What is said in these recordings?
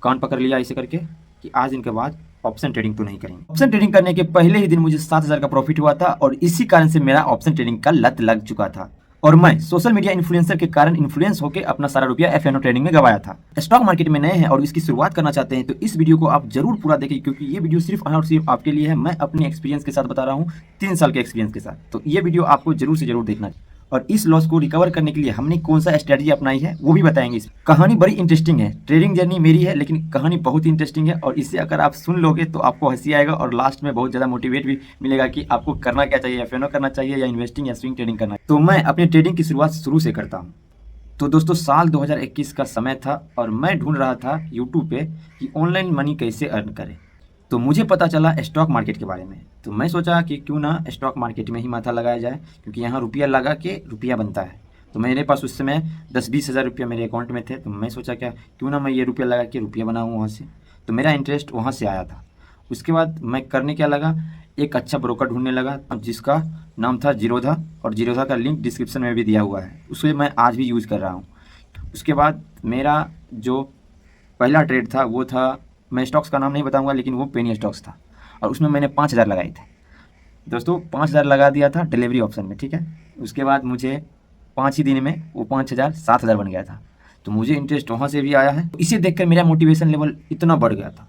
कान पकड़ लिया ऐसे करके कि आज दिन के बाद ऑप्शन ट्रेडिंग तो नहीं करेंगे। ऑप्शन ट्रेडिंग करने के पहले ही दिन मुझे 7,000 का प्रॉफिट हुआ था और इसी कारण से मेरा ऑप्शन ट्रेडिंग का लत लग चुका था और मैं सोशल मीडिया इन्फ्लुएंसर के कारण इन्फ्लुएंस होकर अपना सारा रुपया एफएनओ ट्रेडिंग में गवाया था। स्टॉक मार्केट में नए हैं और इसकी शुरुआत करना चाहते हैं तो इस वीडियो को आप जरूर पूरा देखें, क्योंकि ये वीडियो सिर्फ और सिर्फ आपके लिए है। मैं अपने एक्सपीरियंस के साथ बता रहा हूँ, 3 साल के एक्सपीरियंस के साथ। तो ये वीडियो आपको जरूर से जरूर देखना चाहिए और इस लॉस को रिकवर करने के लिए हमने कौन सा स्ट्रेटजी अपनाई है वो भी बताएंगे। कहानी बड़ी इंटरेस्टिंग है, ट्रेडिंग जर्नी मेरी है लेकिन कहानी बहुत ही इंटरेस्टिंग है और इससे अगर आप सुन लोगे तो आपको हंसी आएगा और लास्ट में बहुत ज़्यादा मोटिवेट भी मिलेगा कि आपको करना क्या चाहिए, एफएनओ करना चाहिए या इन्वेस्टिंग या स्विंग ट्रेडिंग करना है। तो मैं अपनी ट्रेडिंग की शुरुआत शुरू से करता हूँ। तो दोस्तों साल 2021 का समय था और मैं ढूंढ रहा था यूट्यूब पे कि ऑनलाइन मनी कैसे अर्न करें। तो मुझे पता चला स्टॉक मार्केट के बारे में, तो मैं सोचा कि क्यों ना स्टॉक मार्केट में ही माथा लगाया जाए, क्योंकि यहाँ रुपया लगा के रुपया बनता है। तो मेरे पास उस समय 10-20 हज़ार रुपया मेरे अकाउंट में थे, तो मैं सोचा क्या क्यों ना मैं ये रुपया लगा के रुपया बनाऊँ वहाँ से। तो मेरा इंटरेस्ट वहाँ से आया था। उसके बाद मैं करने क्या लगा, एक अच्छा ब्रोकर ढूंढने लगा जिसका नाम था जीरोधा, और जीरोधा का लिंक डिस्क्रिप्शन में भी दिया हुआ है, उसे मैं आज भी यूज़ कर रहा हूँ। उसके बाद मेरा जो पहला ट्रेड था वो था, मैं स्टॉक्स का नाम नहीं बताऊंगा लेकिन वो पेनी स्टॉक्स था और उसमें मैंने 5,000 लगाए थे दोस्तों। 5,000 लगा दिया था डिलीवरी ऑप्शन में, ठीक है। उसके बाद मुझे 5 ही दिन में वो 5,000 7,000 बन गया था। तो मुझे इंटरेस्ट वहाँ से भी आया है। इसे देखकर मेरा मोटिवेशन लेवल इतना बढ़ गया था,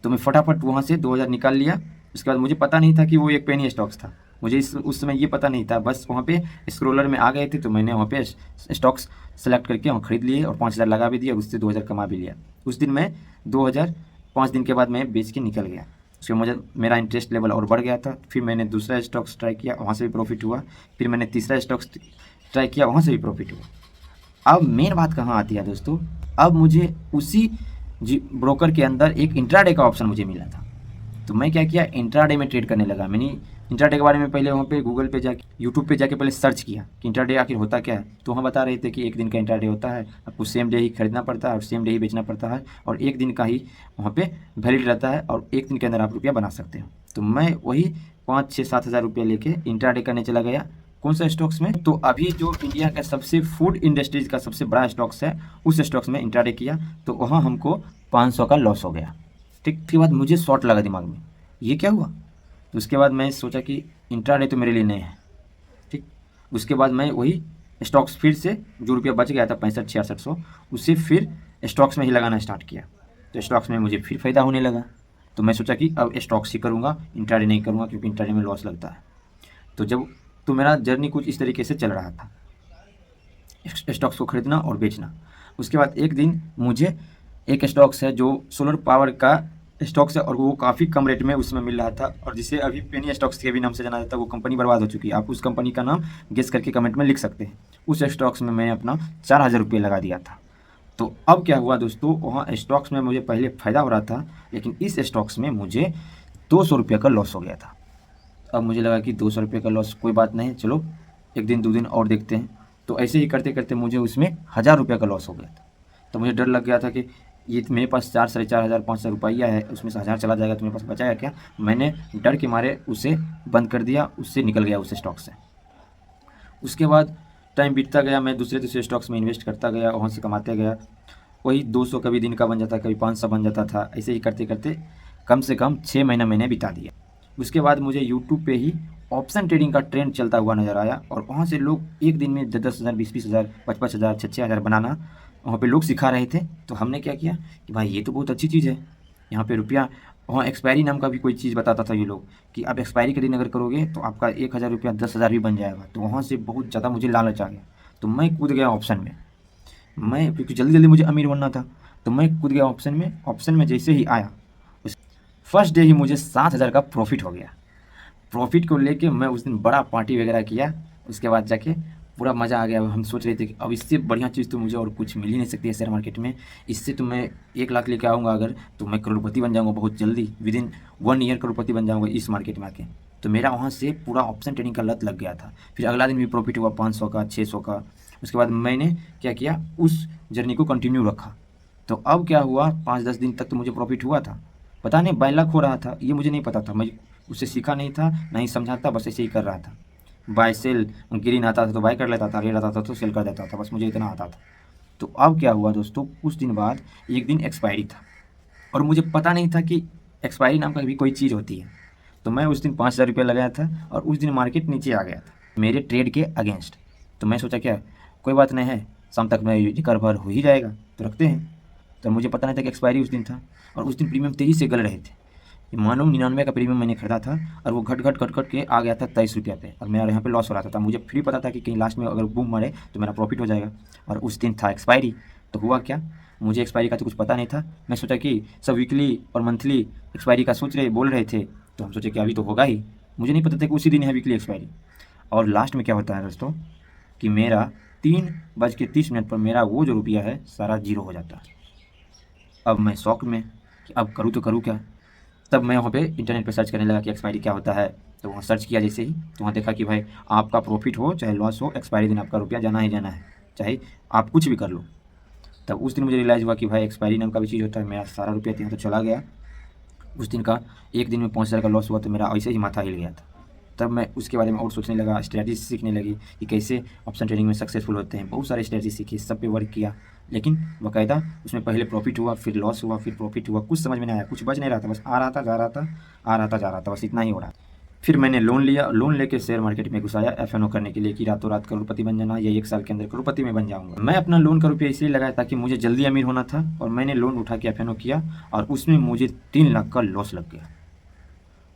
तो मैं फटाफट वहाँ से 2,000 निकाल लिया। उसके बाद मुझे पता नहीं था कि वो एक पेनी स्टॉक्स था, मुझे उस समय ये पता नहीं था। बस वहाँ पे स्क्रोलर में आ गए थे तो मैंने वहाँ पे स्टॉक्स सेलेक्ट करके वहाँ खरीद लिए और 5,000 लगा भी दिया, उससे 2,000 कमा भी लिया। उस दिन मैं 2,000 5 दिन के बाद मैं बेच के निकल गया। उसके मुझे मेरा इंटरेस्ट लेवल और बढ़ गया था। फिर मैंने दूसरा स्टॉक्स ट्राई किया, वहाँ से भी प्रॉफिट हुआ। फिर मैंने तीसरा स्टॉक्स ट्राई किया, वहाँ से भी प्रॉफिट हुआ। अब मेन बात कहाँ आती है दोस्तों, अब मुझे उसी ब्रोकर के अंदर एक इंट्राडे का ऑप्शन मुझे मिला था। तो मैं क्या किया, इंट्राडे में ट्रेड करने लगा। मैंने इंट्राडे के बारे में पहले वहाँ पे गूगल पे जाके, यूट्यूब पे जाके पहले सर्च किया कि इंट्राडे आखिर होता क्या है। तो वहाँ बता रहे थे कि एक दिन का इंट्राडे होता है, आपको सेम डे ही खरीदना पड़ता है और सेम डे ही बेचना पड़ता है और एक दिन का ही वहाँ पे वैलिड रहता है और एक दिन के अंदर आप रुपया बना सकते हो। तो मैं वही 5-6-7 हज़ार रुपया लेके इंट्राडे करने चला गया। कौन सा स्टॉक्स में, तो अभी जो इंडिया का सबसे फूड इंडस्ट्रीज का सबसे बड़ा स्टॉक्स है उस स्टॉक्स में इंट्राडे किया, तो वहाँ हमको 500 का लॉस हो गया। ठीक, उसके बाद मुझे शॉर्ट लगा दिमाग में, ये क्या हुआ। तो उसके बाद मैं सोचा कि इंट्राडे तो मेरे लिए नहीं है। ठीक, उसके बाद मैं वही स्टॉक्स फिर से जो रुपया बच गया था 65-6600 उसे फिर स्टॉक्स में ही लगाना स्टार्ट किया। तो स्टॉक्स में मुझे फिर फ़ायदा होने लगा। तो मैं सोचा कि अब स्टॉक्स ही करूँगा, इंट्राडे नहीं करूँगा क्योंकि इंट्राडे में लॉस लगता है। तो मेरा जर्नी कुछ इस तरीके से चल रहा था, स्टॉक्स को खरीदना और बेचना। उसके बाद एक दिन मुझे एक स्टॉक्स है जो सोलर पावर का स्टॉक्स है और वो काफ़ी कम रेट में उसमें मिल रहा था और जिसे अभी पेनी स्टॉक्स के भी नाम से जाना जाता है। वो कंपनी बर्बाद हो चुकी है, आप उस कंपनी का नाम गेस करके कमेंट में लिख सकते हैं। उस स्टॉक्स में मैं अपना 4,000 रुपये लगा दिया था। तो अब क्या हुआ दोस्तों, वहाँ स्टॉक्स में मुझे पहले फ़ायदा हो रहा था लेकिन इस स्टॉक्स में मुझे 200 रुपये का लॉस हो गया था। अब मुझे लगा कि 200 रुपये का लॉस कोई बात नहीं, चलो एक दिन 2 दिन और देखते हैं। तो ऐसे ही करते करते मुझे उसमें 1,000 रुपये का लॉस हो गया था। तो मुझे डर लग गया था कि ये मेरे पास 4-4,500 500 रुपया है, उसमें से 1,000 चला जाएगा तो मेरे पास बचाया क्या। मैंने डर के मारे उसे बंद कर दिया, उससे निकल गया उस स्टॉक से। उसके बाद टाइम बीतता गया, मैं दूसरे स्टॉक्स में इन्वेस्ट करता गया, वहाँ से कमाते गया। वही 200 कभी दिन का बन जाता, कभी 500 बन जाता था। ऐसे ही करते करते कम से कम 6 महीना मैंने बिता दिया। उसके बाद मुझे यूट्यूब पे ही ऑप्शन ट्रेडिंग का ट्रेंड चलता हुआ नज़र आया और वहाँ से लोग एक दिन में 10-10 हज़ार 20-20 हज़ार 5-5 हज़ार 6-6 हज़ार बनाना वहाँ पे लोग सिखा रहे थे। तो हमने क्या किया कि भाई ये तो बहुत अच्छी चीज़ है, यहाँ पे रुपया, वहाँ एक्सपायरी नाम का भी कोई चीज़ बताता था ये लोग कि आप एक्सपायरी के दिन अगर करोगे तो आपका 1,000 रुपया 10,000 भी बन जाएगा। तो वहाँ से बहुत ज़्यादा मुझे लालच आ गया, तो मैं कूद गया ऑप्शन में। मैं क्योंकि जल्दी जल्दी मुझे अमीर बनना था तो मैं कूद गया ऑप्शन में। ऑप्शन में जैसे ही आया उस फर्स्ट डे ही मुझे 7,000 का प्रॉफिट हो गया। प्रॉफिट को लेके मैं उस दिन बड़ा पार्टी वगैरह किया। उसके बाद जाके पूरा मज़ा आ गया। हम सोच रहे थे कि अब इससे बढ़िया चीज़ तो मुझे और कुछ मिल ही नहीं सकती है शेयर मार्केट में। इससे तो मैं 1 लाख लेके आऊँगा अगर, तो मैं करोड़पति बन जाऊँगा बहुत जल्दी, विदिन 1 ईयर करोड़पति बन जाऊँगा इस मार्केट में आके। तो मेरा वहाँ से पूरा ऑप्शन ट्रेडिंग का लत लग गया था। फिर अगला दिन भी प्रॉफिट हुआ 500 का 600 का। उसके बाद मैंने क्या किया, उस जर्नी को कंटिन्यू रखा। तो अब क्या हुआ, 5-10 दिन तक तो मुझे प्रॉफिट हुआ था, पता नहीं बाय लक हो रहा था, ये मुझे नहीं पता था। मैं उससे सीखा नहीं था, नहीं समझा था, बस ऐसे ही कर रहा था। बाय सेल ग्रीन आता था तो बाय कर लेता था, रेड आता था तो सेल कर देता था, बस मुझे इतना आता था। तो अब क्या हुआ दोस्तों, कुछ दिन बाद एक दिन एक्सपायरी था और मुझे पता नहीं था कि एक्सपायरी नाम का भी कोई चीज़ होती है। तो मैं उस दिन 5,000 रुपये लगाया था और उस दिन मार्केट नीचे आ गया था मेरे ट्रेड के अगेंस्ट। तो मैं सोचा क्या कोई बात नहीं है, शाम तक मैं रिकवर हो ही जाएगा तो रखते हैं। तो मुझे पता नहीं था कि एक्सपायरी उस दिन था और उस दिन प्रीमियम तेज़ी से गल रहे थे। मानो 99 का प्रीमियम मैंने खरीदा था और वो घट घट घट घट के आ गया था 23 रुपये पे और मेरा यहाँ पे लॉस हो रहा था। मुझे फिर पता था कि कहीं लास्ट में अगर बूम मारे तो मेरा प्रॉफिट हो जाएगा और उस दिन था एक्सपायरी। तो हुआ क्या, मुझे एक्सपायरी का तो कुछ पता नहीं था। मैं सोचा कि सब वीकली और मंथली एक्सपायरी का बोल रहे थे, तो हम सोचे कि अभी तो होगा ही। मुझे नहीं पता था कि उसी दिन है वीकली एक्सपायरी। और लास्ट में क्या होता है दोस्तों कि मेरा 3:30 पर मेरा वो जो रुपया है सारा जीरो हो जाता है। अब मैं शॉक में कि अब करूँ तो करूँ क्या। तब मैं वहाँ पे इंटरनेट पे सर्च करने लगा कि एक्सपायरी क्या होता है। तो वहाँ सर्च किया जैसे ही, तो वहाँ देखा कि भाई आपका प्रॉफिट हो चाहे लॉस हो, एक्सपायरी दिन आपका रुपया जाना ही जाना है, चाहे आप कुछ भी कर लो। तब उस दिन मुझे रियलाइज़ हुआ कि भाई एक्सपायरी नाम का भी चीज़ होता है। मेरा सारा रुपया यहाँ तो चला गया। उस दिन का एक दिन में 5,000 का लॉस हुआ तो मेरा ऐसे ही माथा हिल गया था। तब मैं उसके बारे में और सोचने लगा, स्ट्रैटेजी सीखने लगी कि कैसे ऑप्शन ट्रेडिंग में सक्सेसफुल होते हैं। बहुत सारे स्ट्रैटेजी सीखी, सब पे वर्क किया, लेकिन बाकायदा उसमें पहले प्रॉफिट हुआ, फिर लॉस हुआ, फिर प्रॉफिट हुआ। कुछ समझ में नहीं आया, कुछ बच नहीं रहा था, बस आ रहा था जा रहा था, आ रहा था जा रहा था, बस इतना ही हो रहा था। फिर मैंने लोन लिया, लोन लेके शेयर मार्केट में घुसाया एफएनओ करने के लिए कि रातों रात करोड़पति बन जाना या 1 साल के अंदर करोड़पति में बन जाऊंगा। मैं अपना लोन का रुपया इसलिए लगाया ताकि मुझे जल्दी अमीर होना था और मैंने लोन उठा के एफएनओ किया और उसमें मुझे 3 लाख का लॉस लग गया।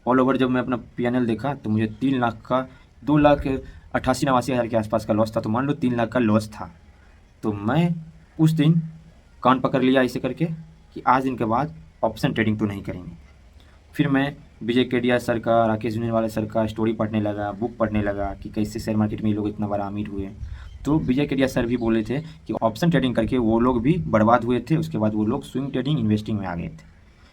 ऑल ओवर जब मैं अपना पीएनएल देखा तो मुझे 3 लाख का 2,88,89,000 के आसपास का लॉस था। तो मान लो 3 लाख का लॉस था। तो मैं उस दिन कान पकड़ लिया ऐसे करके कि आज दिन के बाद ऑप्शन ट्रेडिंग तो नहीं करेंगे। फिर मैं विजय केडिया सर का, राकेश झुनझुनवाला सर का स्टोरी पढ़ने लगा, बुक पढ़ने लगा कि कैसे शेयर मार्केट में ये लोग इतना बड़ा अमीर हुए। तो विजय केडिया सर भी बोले थे कि ऑप्शन ट्रेडिंग करके वो लोग भी बर्बाद हुए थे, उसके बाद वो लोग स्विंग ट्रेडिंग इन्वेस्टिंग में आ गए थे।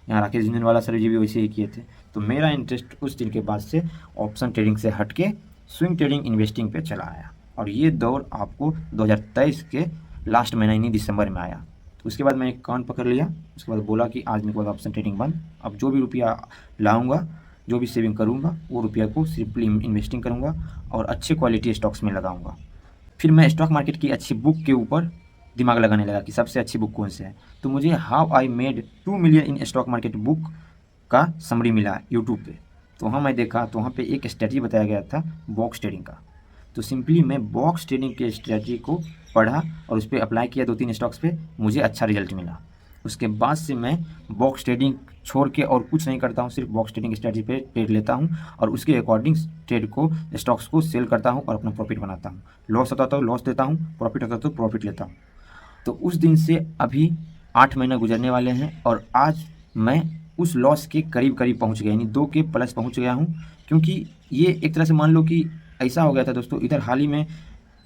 यहाँ राकेश झुनझुनवाला सर जी भी वैसे ही किए थे। तो मेरा इंटरेस्ट उस दिन के बाद से ऑप्शन ट्रेडिंग से हट के स्विंग ट्रेडिंग इन्वेस्टिंग पे चला आया और ये दौर आपको 2023 के लास्ट महीना यानी दिसंबर में आया। तो उसके बाद मैं एक कान पकड़ लिया, उसके बाद बोला कि आज मेरे के बाद ऑप्शन ट्रेडिंग बंद। अब जो भी रुपया लाऊंगा, जो भी सेविंग करूंगा, वो रुपया को सिंपली इन्वेस्टिंग करूंगा और अच्छे क्वालिटी स्टॉक्स में लगाऊंगा। फिर मैं स्टॉक मार्केट की अच्छी बुक के ऊपर दिमाग लगाने लगा कि सबसे अच्छी बुक कौन सी है। तो मुझे how I made 2 million in stock market book का समरी मिला यूट्यूब पे। तो वहाँ मैं देखा तो वहाँ पे एक स्ट्रेटजी बताया गया था बॉक्स ट्रेडिंग का। तो सिंपली मैं बॉक्स ट्रेडिंग के स्ट्रेटजी को पढ़ा और उस पर अप्लाई किया 2-3 स्टॉक्स पे, मुझे अच्छा रिजल्ट मिला। उसके बाद से मैं बॉक्स ट्रेडिंग छोड़ के और कुछ नहीं करता हूँ, सिर्फ बॉक्स ट्रेडिंग स्ट्रेटजी पे ट्रेड लेता हूँ और उसके अकॉर्डिंग ट्रेड को स्टॉक्स को सेल करता हूँ और अपना प्रॉफिट बनाता हूँ। लॉस होता तो लॉस देता हूँ, प्रॉफिट होता तो प्रॉफिट लेता हूँ। तो उस दिन से अभी 8 महीना गुजरने वाले हैं और आज मैं उस लॉस के करीब करीब पहुंच गया, यानी 2 के प्लस पहुंच गया हूं। क्योंकि ये एक तरह से मान लो कि ऐसा हो गया था दोस्तों, इधर हाल ही में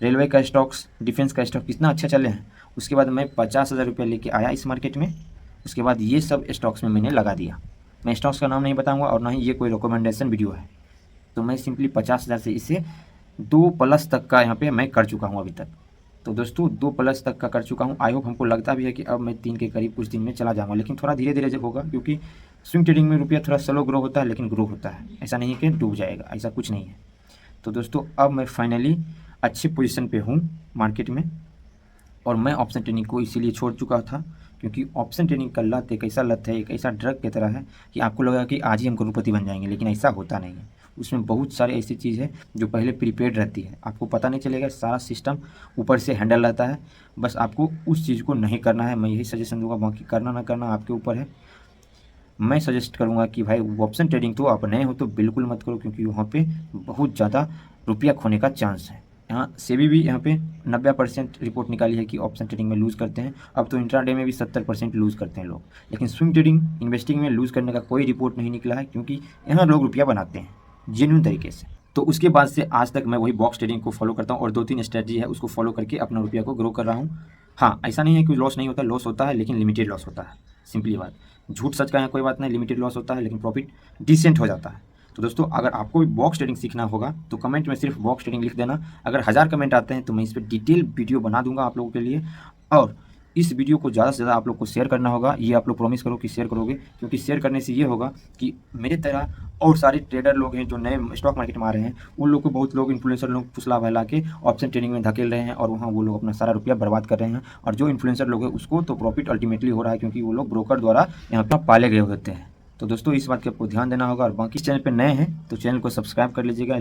रेलवे का स्टॉक्स, डिफेंस का स्टॉक कितना अच्छा चले हैं। उसके बाद मैं 50,000 रुपये लेके आया इस मार्केट में। उसके बाद ये सब स्टॉक्स में मैंने लगा दिया। मैं स्टॉक्स का नाम नहीं बताऊँगा और ना ही ये कोई रिकमेंडेशन वीडियो है। तो मैं सिंपली 50,000 से इसे 2+ तक का यहाँ पे मैं कर चुका हूँ अभी तक। तो दोस्तों 2+ तक का कर चुका हूँ। आई होप हमको लगता भी है कि अब मैं 3 के करीब कुछ दिन में चला जाऊँगा, लेकिन थोड़ा धीरे धीरे जब होगा, क्योंकि स्विंग ट्रेडिंग में रुपया थोड़ा स्लो ग्रो होता है, लेकिन ग्रो होता है। ऐसा नहीं है कि डूब जाएगा, ऐसा कुछ नहीं है। तो दोस्तों अब मैं फाइनली अच्छी पोजीशन पे हूँ मार्केट में और मैं ऑप्शन ट्रेडिंग को इसीलिए छोड़ चुका था क्योंकि ऑप्शन ट्रेडिंग का लत एक ऐसा लत है, एक ऐसा ड्रग की तरह है कि आपको लगेगा कि आज ही हम करोड़पति बन जाएंगे, लेकिन ऐसा होता नहीं है। उसमें बहुत सारे ऐसी चीज़ है जो पहले प्रीपेड रहती है, आपको पता नहीं चलेगा, सारा सिस्टम ऊपर से हैंडल रहता है। बस आपको उस चीज़ को नहीं करना है। मैं यही सजेशन दूंगा, बाकी करना ना करना आपके ऊपर है। मैं सजेस्ट करूंगा कि भाई ऑप्शन ट्रेडिंग तो आप नए हो तो बिल्कुल मत करो, क्योंकि वहाँ पे बहुत ज़्यादा रुपया खोने का चांस है। यहाँ सेबी भी यहाँ पे 90% रिपोर्ट निकाली है कि ऑप्शन ट्रेडिंग में लूज़ करते हैं। अब तो इंट्राडे में भी 70% लूज़ करते हैं लोग, लेकिन स्विंग ट्रेडिंग इन्वेस्टिंग में लूज़ करने का कोई रिपोर्ट नहीं निकला है, क्योंकि यहाँ लोग रुपया बनाते हैं जेन्युइन तरीके से। तो उसके बाद से आज तक मैं वही बॉक्स ट्रेडिंग को फॉलो करता हूँ और 2-3 स्ट्रेटजी है उसको फॉलो करके अपना रुपया को ग्रो कर रहा हूँ। हाँ, ऐसा नहीं है कि लॉस नहीं होता, लॉस होता है, लेकिन लिमिटेड लॉस होता है। सिंपली बात, झूठ सच का है कोई बात नहीं, लिमिटेड लॉस होता है लेकिन प्रॉफिट डिसेंट हो जाता है। तो दोस्तों अगर आपको भी बॉक्स ट्रेडिंग सीखना होगा तो कमेंट में सिर्फ बॉक्स ट्रेडिंग लिख देना। अगर 1000 कमेंट आते हैं तो मैं इस पर डिटेल वीडियो बना दूंगा आप लोगों के लिए। और इस वीडियो को ज़्यादा से ज़्यादा आप लोग को शेयर करना होगा। ये आप लोग प्रॉमिस करो कि शेयर करोगे, क्योंकि शेयर करने से ये होगा कि मेरे तरह और सारे ट्रेडर लोग हैं जो नए स्टॉक मार्केट में आ रहे हैं, उन लोग को बहुत लोग इन्फ्लुएंसर लोग फुसला बहला के ऑप्शन ट्रेडिंग में धकेल रहे हैं और वहाँ वो लोग अपना सारा रुपया बर्बाद कर रहे हैं। और जो इन्फ्लुएंसर लोग हैं उसको तो प्रॉफिट अल्टीमेटली हो रहा है, क्योंकि वो लोग ब्रोकर द्वारा यहाँ पर पाले गए होते हैं। तो दोस्तों इस बात के आपको ध्यान देना होगा। और बाकी चैनल पर नए हैं तो चैनल को सब्सक्राइब कर लीजिएगा।